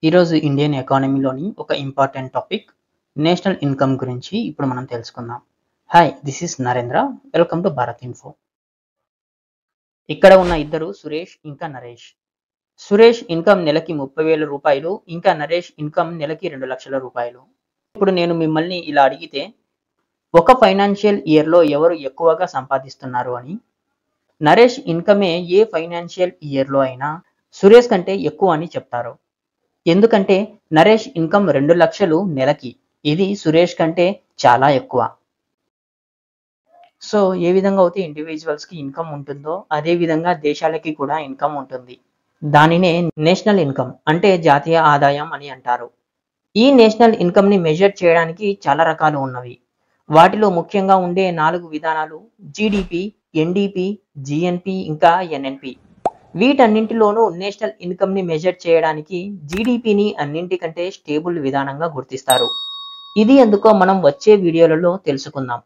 ఈరోజు ఇండియన్ ఎకానమీలోని ఒక important topic national income గురించి ఇప్పుడు మనం తెలుసుకుందాం. Hi, this is Narendra. Welcome to Bharat info. ఇక్కడ ఉన్న ఇద్దరు సురేష్ ఇంకా నరేష్. సురేష్ ఇన్కమ్ నెలకి 30,000 రూపాయలు, ఇంకా నరేష్ ఇన్కమ్ నెలకి 2 లక్షల రూపాయలు. ఇప్పుడు నేను మిమ్మల్ని ఇలా అడిగితే ఒక ఫైనాన్షియల్ ఇయర్లో ఎవరు ఎక్కువగా సంపాదిస్తున్నారు అని, నరేష్ ఇన్కమే ఏ ఫైనాన్షియల్ ఇయర్లో అయినా సురేష్ కంటే ఎక్కువ అని చెప్తారు. ఎందుకంటే నరేష్ ఇన్కమ్ 2 లక్షలు నెలకి, ఇది సురేష్ కంటే చాలా ఎక్కువ. సో ఏ విధంగా అయితే ఇండివిజువల్స్ కి ఇన్కమ్ ఉంటుందో అదే విధంగా దేశాలకి కూడా ఇన్కమ్ ఉంటుంది. దానినే నేషనల్ ఇన్కమ్ అంటే జాతీయ ఆదాయం అని అంటారు. ఈ నేషనల్ ఇన్కమ్ ని మెజర్ చేయడానికి చాలా రకాలు ఉన్నవి. వాటిలో ముఖ్యంగా ఉండే 4 విధానాలు జీడిపి, ఎన్డిపి, జిఎన్పి ఇంకా ఎన్ఎన్పి. వీటన్నింటిలోనూ నేషనల్ ఇన్కమ్ ని మెజర్ చేయడానికి జీడిపిని అన్నింటికంటే స్టేబుల్ విధానంగా గుర్తిస్తారు. ఇది ఎందుకో మనం వచ్చే వీడియోలలో తెలుసుకుందాం.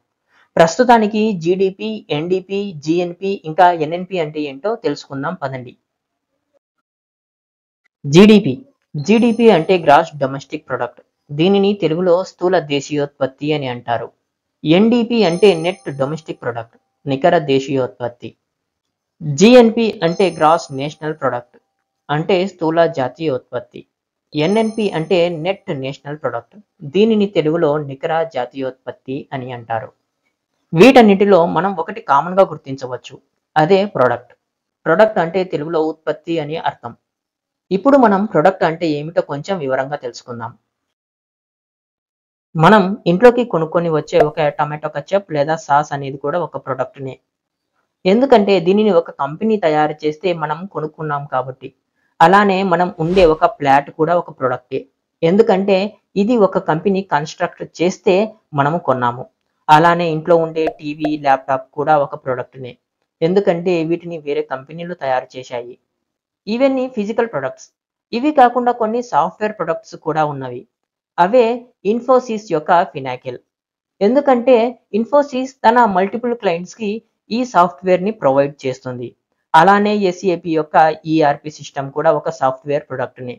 ప్రస్తుతానికి జీడిపి, ఎన్డిపి, జిఎన్పి ఇంకా ఎన్ఎన్పి అంటే ఏంటో తెలుసుకుందాం పదండి. జీడిపి. జీడిపి అంటే గ్రాస్ డొమెస్టిక్ ప్రొడక్ట్. దీనిని తెలుగులో స్థూల దేశీయోత్పత్తి అని అంటారు. ఎన్డిపి అంటే నెట్ డొమెస్టిక్ ప్రొడక్ట్, నికర దేశీయోత్పత్తి. జిఎన్పి అంటే గ్రాస్ నేషనల్ ప్రొడక్ట్, అంటే స్థూల జాతీయోత్పత్తి. ఎన్ఎన్పి అంటే నెట్ నేషనల్ ప్రొడక్ట్, దీనిని తెలుగులో నికర జాతీయోత్పత్తి అని అంటారు. వీటన్నిటిలో మనం ఒకటి కామన్ గా గుర్తించవచ్చు, అదే ప్రొడక్ట్. ప్రొడక్ట్ అంటే తెలుగులో ఉత్పత్తి అని అర్థం. ఇప్పుడు మనం ప్రొడక్ట్ అంటే ఏమిటో కొంచెం వివరంగా తెలుసుకుందాం. మనం ఇంట్లోకి కొనుక్కొని వచ్చే ఒక టమాటో కచప్ లేదా సాస్ అనేది కూడా ఒక ప్రొడక్ట్నే. ఎందుకంటే దీనిని ఒక కంపెనీ తయారు చేస్తే మనం కొనుక్కున్నాం కాబట్టి. అలానే మనం ఉండే ఒక ఫ్లాట్ కూడా ఒక ప్రొడక్టే. ఎందుకంటే ఇది ఒక కంపెనీ కన్స్ట్రక్ట్ చేస్తే మనము కొన్నాము. అలానే ఇంట్లో ఉండే టీవీ, ల్యాప్టాప్ కూడా ఒక ప్రొడక్ట్నే. ఎందుకంటే వీటిని వేరే కంపెనీలు తయారు చేశాయి. ఇవన్నీ ఫిజికల్ ప్రొడక్ట్స్. ఇవి కాకుండా కొన్ని సాఫ్ట్వేర్ ప్రొడక్ట్స్ కూడా ఉన్నవి. అవే ఇన్ఫోసిస్ యొక్క ఫినాకిల్. ఎందుకంటే ఇన్ఫోసిస్ తన మల్టిపుల్ క్లయింట్స్ కి ఈ సాఫ్ట్వేర్ ని ప్రొవైడ్ చేస్తుంది. అలానే ఎస్ఏపి యొక్క ఈఆర్పి సిస్టమ్ కూడా ఒక సాఫ్ట్వేర్ ప్రొడక్ట్ని.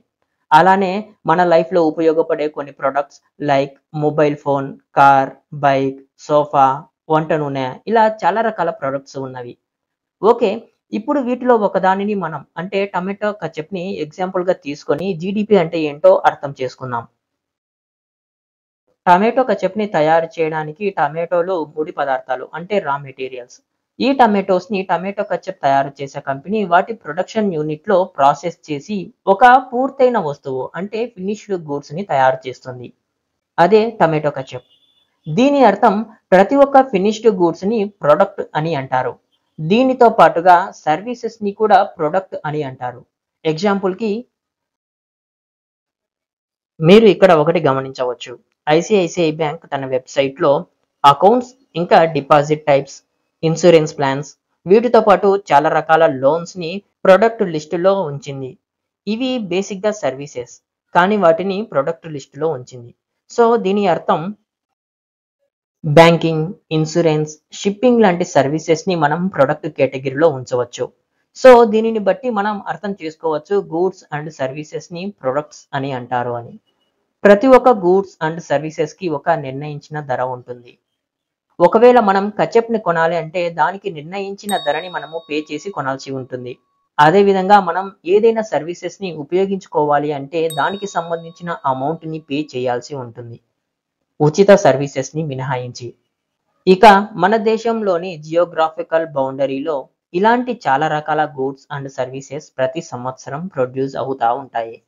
అలానే మన లైఫ్ లో ఉపయోగపడే కొన్ని products like mobile phone, car, bike, sofa, వంట నూనె, ఇలా చాలా రకాల ప్రొడక్ట్స్ ఉన్నవి. ఓకే, ఇప్పుడు వీటిలో ఒకదానిని మనం అంటే టమాటో కచప్ ని ఎగ్జాంపుల్ గా తీసుకొని జీడిపి అంటే ఏంటో అర్థం చేసుకుందాం. టమాటో కచప్ ని తయారు చేయడానికి టమాటోలు ముడి పదార్థాలు అంటే రా మెటీరియల్స్. ఈ టమాటోస్ ని టమాటో కచప్ తయారు చేసే కంపెనీ వాటి ప్రొడక్షన్ యూనిట్ లో ప్రాసెస్ చేసి ఒక పూర్తయిన వస్తువు అంటే ఫినిష్డ్ గూడ్స్ ని తయారు చేస్తుంది. అదే టమాటో కచప్. దీని అర్థం ప్రతి ఒక్క ఫినిష్డ్ గూడ్స్ ని ప్రొడక్ట్ అని అంటారు. దీనితో పాటుగా సర్వీసెస్ ని కూడా ప్రొడక్ట్ అని అంటారు. ఎగ్జాంపుల్ కి మీరు ఇక్కడ ఒకటి గమనించవచ్చు. ఐసిఐసిఐ బ్యాంక్ తన వెబ్సైట్ లో అకౌంట్స్ ఇంకా డిపాజిట్ టైప్స్, ఇన్సూరెన్స్ ప్లాన్స్, వీటితో పాటు చాలా రకాల లోన్స్ ని ప్రొడక్ట్ లిస్టులో ఉంచింది. ఇవి బేసిక్ గా సర్వీసెస్, కానీ వాటిని ప్రొడక్ట్ లిస్టులో ఉంచింది. సో దీని అర్థం బ్యాంకింగ్, ఇన్సూరెన్స్, షిప్పింగ్ లాంటి సర్వీసెస్ ని మనం ప్రొడక్ట్ కేటగిరీలో ఉంచవచ్చు. సో దీనిని బట్టి మనం అర్థం చేసుకోవచ్చు గూడ్స్ అండ్ సర్వీసెస్ ని ప్రొడక్ట్స్ అని అంటారు అని. ప్రతి ఒక్క గూడ్స్ అండ్ సర్వీసెస్ కి ఒక నిర్ణయించిన ధర ఉంటుంది. ఒకవేళ మనం కచప్ ని కొనాలి అంటే దానికి నిర్ణయించిన ధరని మనము పే చేసి కొనాల్సి ఉంటుంది. అదే విధంగా మనం ఏదైనా సర్వీసెస్ ని ఉపయోగించుకోవాలి అంటే దానికి సంబంధించిన అమౌంట్ ని పే చేయాల్సి ఉంటుంది, ఉచిత సర్వీసెస్ ని మినహాయించి. ఇక మన దేశంలోని జియోగ్రాఫికల్ బౌండరీలో ఇలాంటి చాలా రకాల గూడ్స్ అండ్ సర్వీసెస్ ప్రతి సంవత్సరం ప్రొడ్యూస్ అవుతా ఉంటాయి.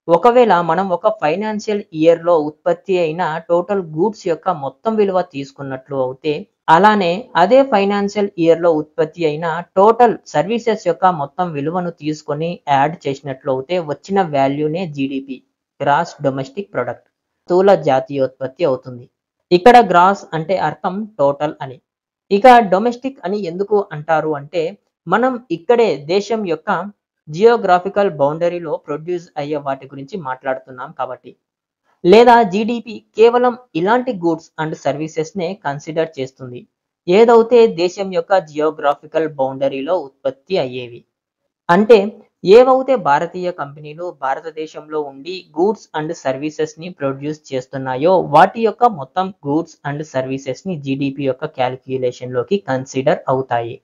ఒకవేళ మనం ఒక ఫైనాన్షియల్ ఇయర్ లో ఉత్పత్తి అయిన టోటల్ గూడ్స్ యొక్క మొత్తం విలువ తీసుకున్నట్లు అవుతే, అలానే అదే ఫైనాన్షియల్ ఇయర్ లో ఉత్పత్తి అయిన టోటల్ సర్వీసెస్ యొక్క మొత్తం విలువను తీసుకొని యాడ్ చేసినట్లు అవుతే వచ్చిన వాల్యూనే జీడిపి, గ్రాస్ డొమెస్టిక్ ప్రొడక్ట్, స్థూల జాతీయోత్పత్తి అవుతుంది. ఇక్కడ గ్రాస్ అంటే అర్థం టోటల్ అని. ఇక డొమెస్టిక్ అని ఎందుకు అంటారు అంటే మనం ఇక్కడే దేశం యొక్క జియోగ్రాఫికల్ బౌండరీలో ప్రొడ్యూస్ అయ్యే వాటి గురించి మాట్లాడుతున్నాం కాబట్టి. లేదా జీడిపి కేవలం ఇలాంటి గూడ్స్ అండ్ సర్వీసెస్ నే కన్సిడర్ చేస్తుంది, ఏదైతే దేశం యొక్క జియోగ్రాఫికల్ బౌండరీలో ఉత్పత్తి అయ్యేవి. అంటే ఏవైతే భారతీయ కంపెనీలు భారతదేశంలో ఉండి గూడ్స్ అండ్ సర్వీసెస్ ని ప్రొడ్యూస్ చేస్తున్నాయో వాటి యొక్క మొత్తం గూడ్స్ అండ్ సర్వీసెస్ ని జీడిపి యొక్క క్యాలిక్యులేషన్ లోకి కన్సిడర్ అవుతాయి.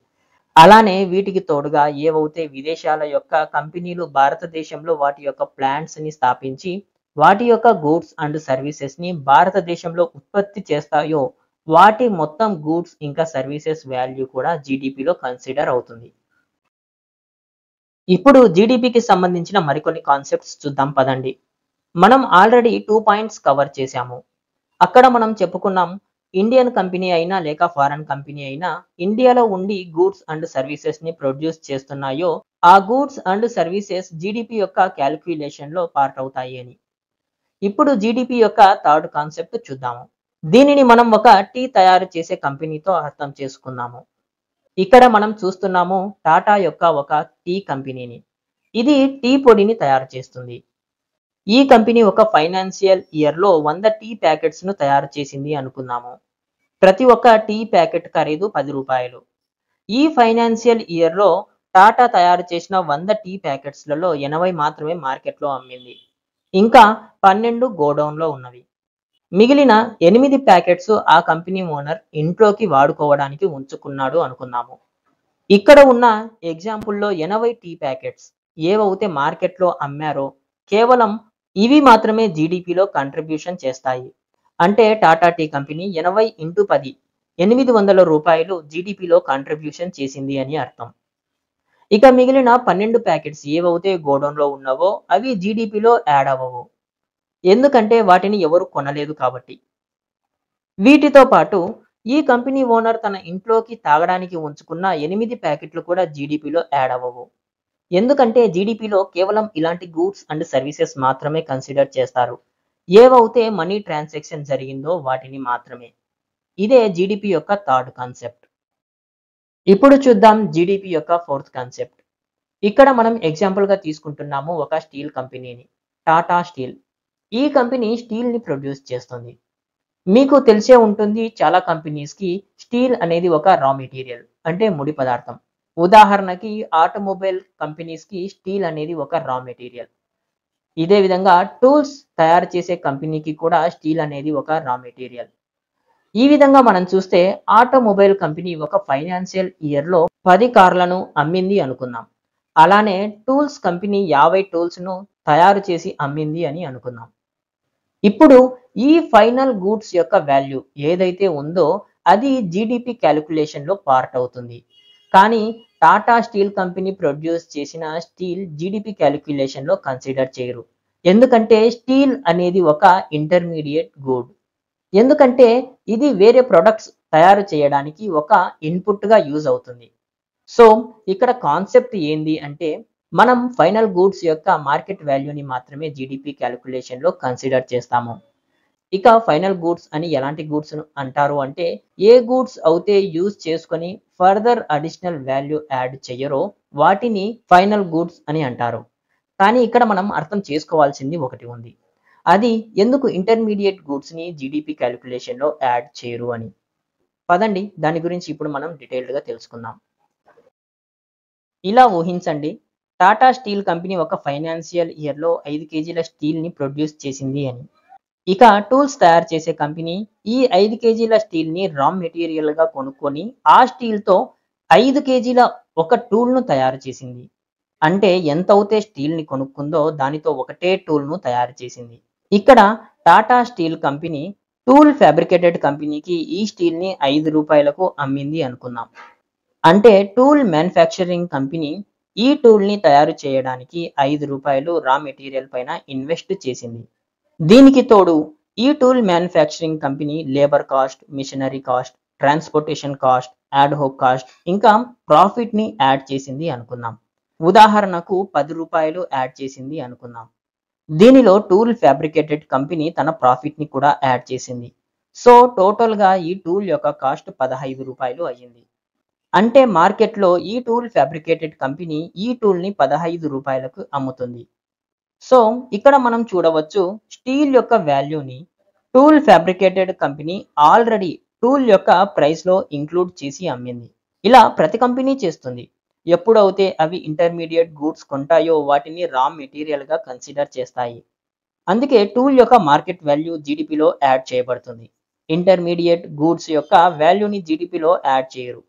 అలానే వీటికి తోడుగా ఏవైతే విదేశాల యొక్క కంపెనీలు భారతదేశంలో వాటి యొక్క ప్లాంట్స్ ని స్థాపించి వాటి యొక్క గూడ్స్ అండ్ సర్వీసెస్ ని భారతదేశంలో ఉత్పత్తి చేస్తాయో వాటి మొత్తం గూడ్స్ ఇంకా సర్వీసెస్ వాల్యూ కూడా జీడిపిలో కన్సిడర్ అవుతుంది. ఇప్పుడు జీడిపికి సంబంధించిన మరికొన్ని కాన్సెప్ట్స్ చూద్దాం పదండి. మనం ఆల్రెడీ 2 పాయింట్స్ కవర్ చేశాము. అక్కడ మనం చెప్పుకున్నాం ఇండియన్ కంపెనీ అయినా లేక ఫారెన్ కంపెనీ అయినా ఇండియాలో ఉండి గూడ్స్ అండ్ సర్వీసెస్ ని ప్రొడ్యూస్ చేస్తున్నాయో ఆ గూడ్స్ అండ్ సర్వీసెస్ జీడిపి యొక్క క్యాలిక్యులేషన్ లో పార్ట్ అవుతాయి అని. ఇప్పుడు జీడిపి యొక్క థర్డ్ కాన్సెప్ట్ చూద్దాము. దీనిని మనం ఒక టీ తయారు చేసే కంపెనీతో అర్థం చేసుకున్నాము. ఇక్కడ మనం చూస్తున్నాము టాటా యొక్క ఒక టీ కంపెనీని. ఇది టీ పొడిని తయారు చేస్తుంది. ఈ కంపెనీ ఒక ఫైనాన్షియల్ ఇయర్ లో 100 టీ ప్యాకెట్స్ ను తయారు చేసింది అనుకుందాము. ప్రతి ఒక్క టీ ప్యాకెట్ ఖరీదు 10 రూపాయలు. ఈ ఫైనాన్షియల్ ఇయర్ లో టాటా తయారు చేసిన 100 టీ ప్యాకెట్స్లలో 80 మాత్రమే మార్కెట్లో అమ్మింది. ఇంకా 12 గోడౌన్ లో ఉన్నవి. మిగిలిన 8 ప్యాకెట్స్ ఆ కంపెనీ ఓనర్ ఇంట్లోకి వాడుకోవడానికి ఉంచుకున్నాడు అనుకుందాము. ఇక్కడ ఉన్న ఎగ్జాంపుల్లో 80 టీ ప్యాకెట్స్ ఏవైతే మార్కెట్లో అమ్మారో కేవలం ఇవి మాత్రమే జీడిపిలో కంట్రిబ్యూషన్ చేస్తాయి. అంటే టాటా టీ కంపెనీ 80 ఇంటూ 10 800 రూపాయలు జీడిపిలో కంట్రిబ్యూషన్ చేసింది అని అర్థం. ఇక మిగిలిన 12 ప్యాకెట్స్ ఏవైతే గోడౌన్లో ఉన్నావో అవి జీడిపిలో యాడ్ అవ్వవు. ఎందుకంటే వాటిని ఎవరు కొనలేదు కాబట్టి. వీటితో పాటు ఈ కంపెనీ ఓనర్ తన ఇంట్లోకి తాగడానికి ఉంచుకున్న 8 ప్యాకెట్లు కూడా జీడిపిలో యాడ్ అవ్వవు. ఎందుకంటే జీడిపిలో కేవలం ఇలాంటి గూడ్స్ అండ్ సర్వీసెస్ మాత్రమే కన్సిడర్ చేస్తారు. ఏవైతే మనీ ట్రాన్సాక్షన్ జరిగిందో వాటిని మాత్రమే. ఇదే జీడిపి యొక్క థర్డ్ కాన్సెప్ట్. ఇప్పుడు చూద్దాం జీడిపి యొక్క ఫోర్త్ కాన్సెప్ట్. ఇక్కడ మనం ఎగ్జాంపుల్ గా తీసుకుంటున్నాము ఒక స్టీల్ కంపెనీని, టాటా స్టీల్. ఈ కంపెనీ స్టీల్ ని ప్రొడ్యూస్ చేస్తుంది. మీకు తెలిసే ఉంటుంది చాలా కంపెనీస్ కి స్టీల్ అనేది ఒక రా మెటీరియల్ అంటే ముడి పదార్థం. ఉదాహరణకి ఆటోమొబైల్ కంపెనీస్ కి స్టీల్ అనేది ఒక రా మెటీరియల్. ఇదే విధంగా టూల్స్ తయారు చేసే కంపెనీకి కూడా స్టీల్ అనేది ఒక రా మెటీరియల్. ఈ విధంగా మనం చూస్తే ఆటోమొబైల్ కంపెనీ ఒక ఫైనాన్షియల్ ఇయర్ లో 10 కార్లను అమ్మింది అనుకుందాం. అలానే టూల్స్ కంపెనీ 50 టూల్స్ ను తయారు చేసి అమ్మింది అని అనుకుందాం. ఇప్పుడు ఈ ఫైనల్ గూడ్స్ యొక్క వాల్యూ ఏదైతే ఉందో అది జీడిపి క్యాలిక్యులేషన్ లో పార్ట్ అవుతుంది. కానీ టాటా స్టీల్ కంపెనీ ప్రొడ్యూస్ చేసిన స్టీల్ జీడిపి క్యాలిక్యులేషన్ లో కన్సిడర్ చేయరు. ఎందుకంటే స్టీల్ అనేది ఒక ఇంటర్మీడియట్ గూడ్. ఎందుకంటే ఇది వేరే ప్రొడక్ట్స్ తయారు చేయడానికి ఒక ఇన్పుట్ గా యూజ్ అవుతుంది. సో ఇక్కడ కాన్సెప్ట్ ఏంది అంటే మనం ఫైనల్ గూడ్స్ యొక్క మార్కెట్ వాల్యూని మాత్రమే జీడిపి క్యాలిక్యులేషన్ లో కన్సిడర్ చేస్తాము. ఇక ఫైనల్ గూడ్స్ అని ఎలాంటి గూడ్స్ అంటారు అంటే ఏ గూడ్స్ అయితే యూజ్ చేసుకొని ఫర్దర్ అడిషనల్ వాల్యూ యాడ్ చేయరో వాటిని ఫైనల్ గూడ్స్ అని అంటారు. కానీ ఇక్కడ మనం అర్థం చేసుకోవాల్సింది ఒకటి ఉంది. అది ఎందుకు ఇంటర్మీడియట్ గూడ్స్ ని జీడిపి క్యాలిక్యులేషన్ లో యాడ్ చేయరు అని. పదండి దాని గురించి ఇప్పుడు మనం డీటెయిల్డ్ గా తెలుసుకుందాం. ఇలా ఊహించండి, టాటా స్టీల్ కంపెనీ ఒక ఫైనాన్షియల్ ఇయర్ లో 5 కేజీల స్టీల్ ని ప్రొడ్యూస్ చేసింది అని. ఇక టూల్స్ తయారు చేసే కంపెనీ ఈ 5 కేజీల స్టీల్ ని రా మెటీరియల్ గా కొనుక్కొని ఆ స్టీల్ తో 5 కేజీల ఒక టూల్ ను తయారు చేసింది. అంటే ఎంత అయితే స్టీల్ ని కొనుక్కుందో దానితో ఒకటే టూల్ ను తయారు చేసింది. ఇక్కడ Tata steel company tool fabricated కంపెనీకి ఈ స్టీల్ ని 5 రూపాయలకు అమ్మింది అనుకుందాం. అంటే టూల్ మ్యానుఫ్యాక్చరింగ్ కంపెనీ ఈ టూల్ ని తయారు చేయడానికి 5 రూపాయలు రా మెటీరియల్ పైన ఇన్వెస్ట్ చేసింది. దీనికి తోడు ఈ tool manufacturing company labour cost, machinery cost, transportation cost, ad hoc cost ఇంకా ప్రాఫిట్ ని యాడ్ చేసింది అనుకుందాం. ఉదాహరణకు 10 రూపాయలు యాడ్ చేసింది అనుకుందాం. దీనిలో టూల్ ఫ్యాబ్రికేటెడ్ కంపెనీ తన ప్రాఫిట్ ని కూడా యాడ్ చేసింది. సో టోటల్ గా ఈ టూల్ యొక్క కాస్ట్ 15 రూపాయలు అయ్యింది. అంటే మార్కెట్లో ఈ టూల్ ఫ్యాబ్రికేటెడ్ కంపెనీ ఈ టూల్ ని 15 రూపాయలకు అమ్ముతుంది. సో ఇక్కడ మనం చూడవచ్చు స్టీల్ యొక్క వాల్యూని tool fabricated company already tool యొక్క ప్రైస్ లో ఇంక్లూడ్ చేసి అమ్మింది. ఇలా ప్రతి కంపెనీ చేస్తుంది. ఎప్పుడైతే అవి ఇంటర్మీడియట్ గూడ్స్ కొంటాయో వాటిని రా మెటీరియల్‌గా కన్సిడర్ చేస్తాయి. అందుకే టూల్ యొక్క మార్కెట్ వాల్యూ జీడీపీలో యాడ్ చేయబడుతుంది. ఇంటర్మీడియట్ గూడ్స్ యొక్క వాల్యూని జీడీపీలో యాడ్ చేయరు.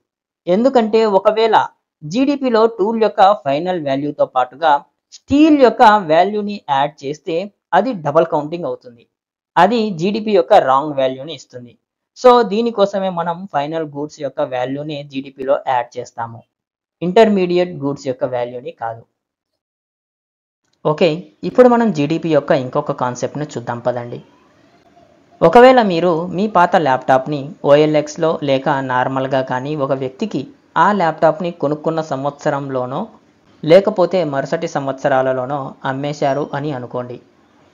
ఎందుకంటే ఒకవేళ జీడీపీలో టూల్ యొక్క ఫైనల్ వాల్యూతో పాటుగా స్టీల్ యొక్క వాల్యూని యాడ్ చేస్తే అది డబుల్ కౌంటింగ్ అవుతుంది. అది జీడీపీ యొక్క రాంగ్ వాల్యూని ఇస్తుంది. సో దీనికోసమే మనం ఫైనల్ గూడ్స్ యొక్క వాల్యూని జీడీపీలో యాడ్ చేస్తాము. ఇంటర్మీడియట్ గూడ్స్ యొక్క వాల్యూని కాదు. ఓకే, ఇప్పుడు మనం జీడీపీ యొక్క ఇంకొక కాన్సెప్ట్‌ని చూద్దాం పదండి. ఒకవేళ మీరు మీ పాత ల్యాప్‌టాప్‌ని ఓఎల్ఎక్స్‌లో లేక నార్మల్‌గా కానీ ఒక వ్యక్తికి ఆ ల్యాప్‌టాప్‌ని కొనుక్కున్న సంవత్సరంలోనో లేకపోతే మరుసటి సంవత్సరాలలోనో అమ్మేశారు అని అనుకోండి.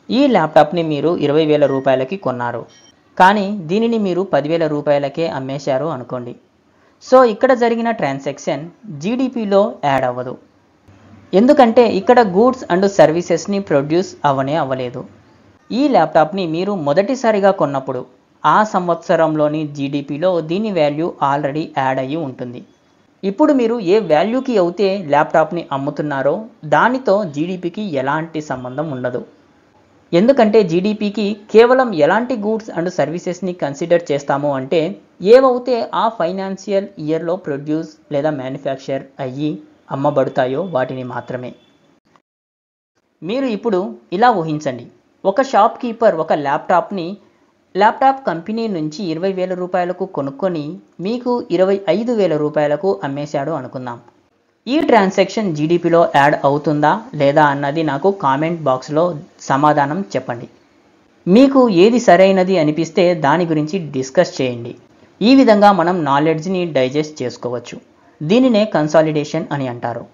ఈ ల్యాప్‌టాప్‌ని మీరు 20,000 రూపాయలకి కొన్నారు. కానీ దీనిని మీరు 10,000 రూపాయలకే అమ్మేశారు అనుకోండి. సో ఇక్కడ జరిగిన ట్రాన్సాక్షన్ జీడీపీలో యాడ్ అవ్వదు. ఎందుకంటే ఇక్కడ గూడ్స్ అండ్ సర్వీసెస్ని ప్రొడ్యూస్ అవ్వలేదు. ఈ ల్యాప్టాప్ని మీరు మొదటిసారిగా కొన్నప్పుడు ఆ సంవత్సరంలోని జీడీపీలో దీని వాల్యూ ఆల్రెడీ యాడ్ అయ్యి ఉంటుంది. ఇప్పుడు మీరు ఏ వాల్యూకి అయితే ల్యాప్టాప్ని అమ్ముతున్నారో దానితో జీడీపీకి ఎలాంటి సంబంధం ఉండదు. ఎందుకంటే జీడీపీకి కేవలం ఎలాంటి గూడ్స్ అండ్ సర్వీసెస్ని కన్సిడర్ చేస్తాము అంటే ఏవైతే ఆ ఫైనాన్షియల్ ఇయర్లో ప్రొడ్యూస్ లేదా మ్యానుఫ్యాక్చర్ అయ్యి అమ్మబడతాయో వాటిని మాత్రమే. మీరు ఇప్పుడు ఇలా ఊహించండి, ఒక షాప్ కీపర్ ఒక ల్యాప్టాప్ కంపెనీ నుంచి 20,000 రూపాయలకు కొనుక్కొని మీకు 25,000 రూపాయలకు అమ్మేశాడు అనుకుందాం. ఈ ట్రాన్సాక్షన్ జీడీపీలో యాడ్ అవుతుందా లేదా అన్నది నాకు కామెంట్ బాక్స్లో సమాధానం చెప్పండి. మీకు ఏది సరైనది అనిపిస్తే దాని గురించి డిస్కస్ చేయండి. ఈ విధంగా మనం నాలెడ్జ్ని డైజెస్ట్ చేసుకోవచ్చు. దీనినే కన్సాలిడేషన్ అని అంటారు.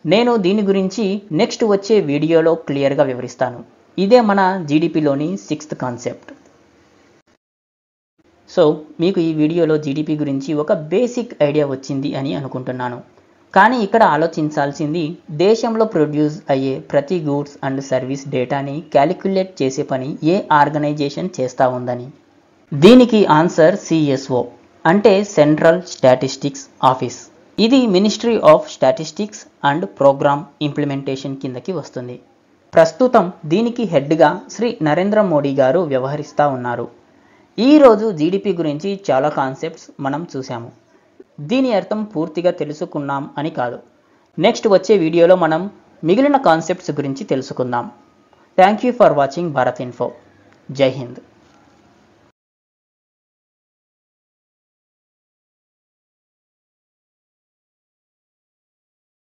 నేను దీని గురించి నెక్స్ట్ వచ్చే వీడియోలో క్లియర్గా వివరిస్తాను. ఇదే మన జీడీపీలోని 6th కాన్సెప్ట్. సో మీకు ఈ వీడియోలో జీడీపీ గురించి ఒక బేసిక్ ఐడియా వచ్చింది అని అనుకుంటున్నాను. కానీ ఇక్కడ ఆలోచించాల్సింది దేశంలో ప్రొడ్యూస్ అయ్యే ప్రతి గూడ్స్ అండ్ సర్వీస్ డేటాని క్యాలిక్యులేట్ చేసే పని ఏ ఆర్గనైజేషన్ చేస్తూ ఉందని. దీనికి ఆన్సర్ సిఎస్ఓ అంటే సెంట్రల్ స్టాటిస్టిక్స్ ఆఫీస్. ఇది ministry of statistics and programme implementation కిందకి వస్తుంది. ప్రస్తుతం దీనికి హెడ్గా శ్రీ నరేంద్ర మోడీ గారు వ్యవహరిస్తూ ఉన్నారు. ఈరోజు జీడీపీ గురించి చాలా కాన్సెప్ట్స్ మనం చూసాము. దీని అర్థం పూర్తిగా తెలుసుకున్నాం అని కాదు. నెక్స్ట్ వచ్చే వీడియోలో మనం మిగిలిన కాన్సెప్ట్స్ గురించి తెలుసుకుందాం. Thank you for watching Bharat info. జై హింద్.